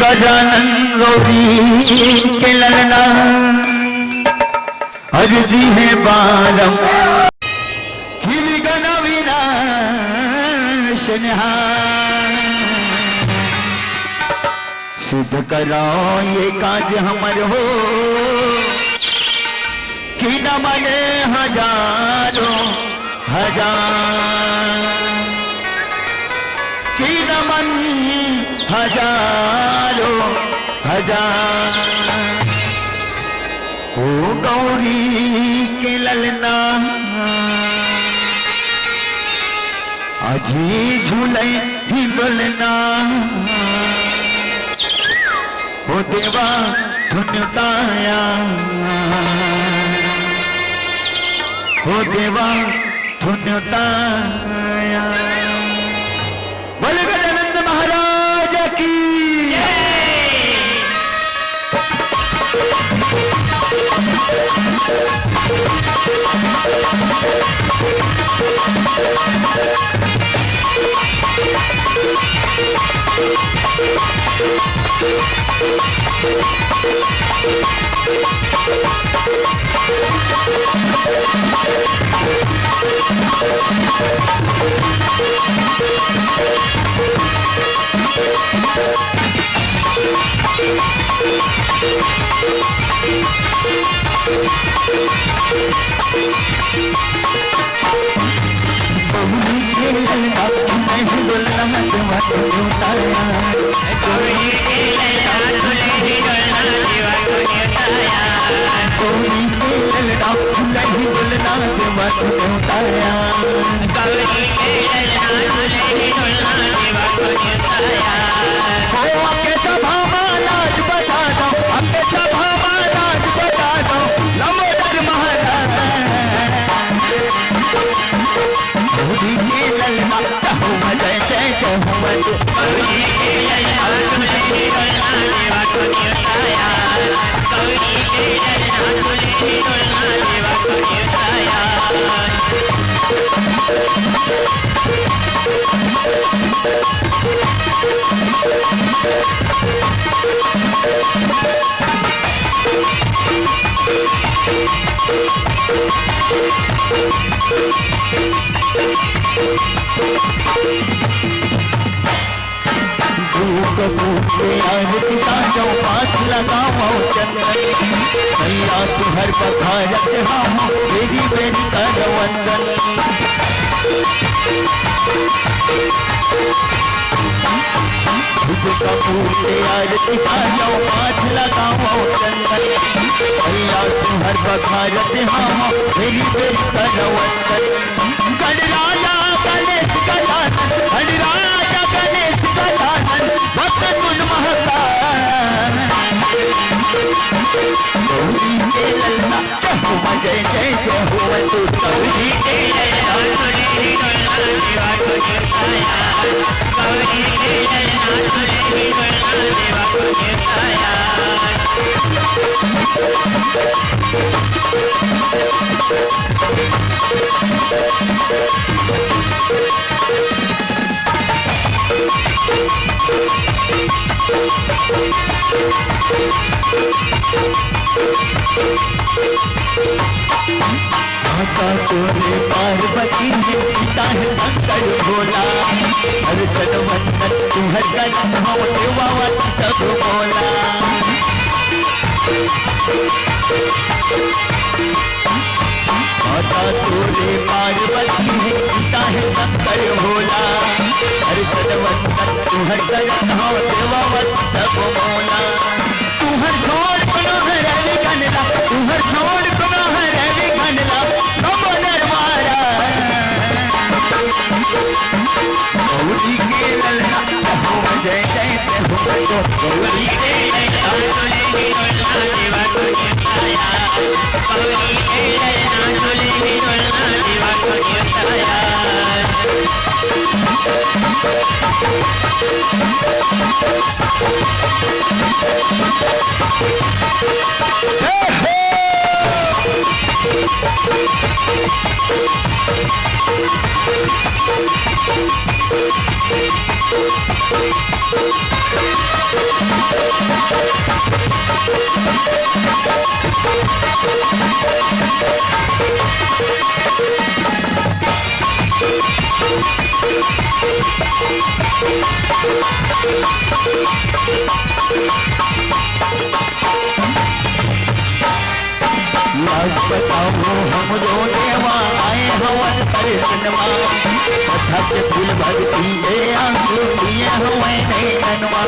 गजानन गौरी के ललना अर्जी है बारम गण विनाश सिद्ध करो ये काज हमर हो कि न मने हजारों हजार कि न मन हजारों हजार ओ गौरी के ललना अजी झूले ही डोलना ओ देवा धुनताया ओ देवा धुनताया बोले गजानंद महाराज की भैया तुहर पखारत हम मेरी बेरी कर वंदन कपूर से आरती साजो हाथ लगाओ चंदन भैया तुहर पखारत हम मेरी बेरी कर वंदन गणराजा गणेश गजानन गणराजा गणेश गजानन भक्त गुण महाकाल गौरी के ललना हुआ जय जय जय हुआ तू गौरी के ललना तुले ही डोलना देवा को निर्ताया गौरी के ललना तुले ही डोलना देवा को निर्ताया माता तोरे पार्वती ने सीता है शंकर भोला हर जनवंदन तुहर गण हो देवावत सब बोला माता तोरे पार्वती ने सीता है शंकर भोला हर जनवंदन तुहर गण हो देवावत सब बोला तुहर छोड़ कोनो है रवि गणला तुहर छोड़ कोनो है रवि गणला नमो नरवारा गौरी के ललना हो जय जय हो गौरी के ललना चले डोलना देवा को निताया गौरी के ललना चले डोलना देवा को निताया बताओ हम जो देवा आए हवन सरनमा कथा के फूल भक्ति के आंसू दिए हुए नैनवा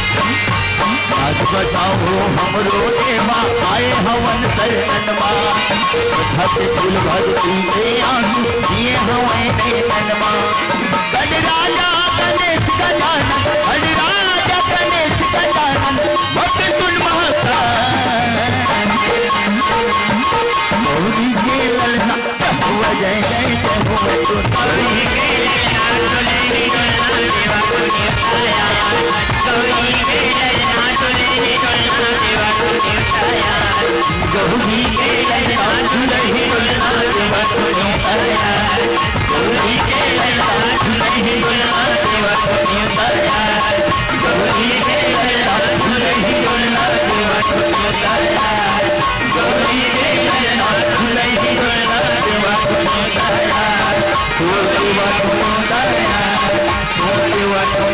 आज बताओ हम जो देवा आए हवन सरनमा कथा के फूल भक्ति के आंसू दिए हुए नैनवा गणराजा गणेश गजानन गणराजा गणेश गजानन भक्त सुन महता गौरी के ललना हुआ जय जय जय हो गौरी के ललना चले डोलना देवा को निताया गौरी के ललना चले डोलना देवा को निताया गौरी के ललना चले डोलना देवा को निताया गौरी के ललना चले डोलना देवा को निताया गौरी के ललना चले डोलना देवा को निताया गौरी के ललना चले डोलना देवा को निताया वो देवा को निताया वो देवा को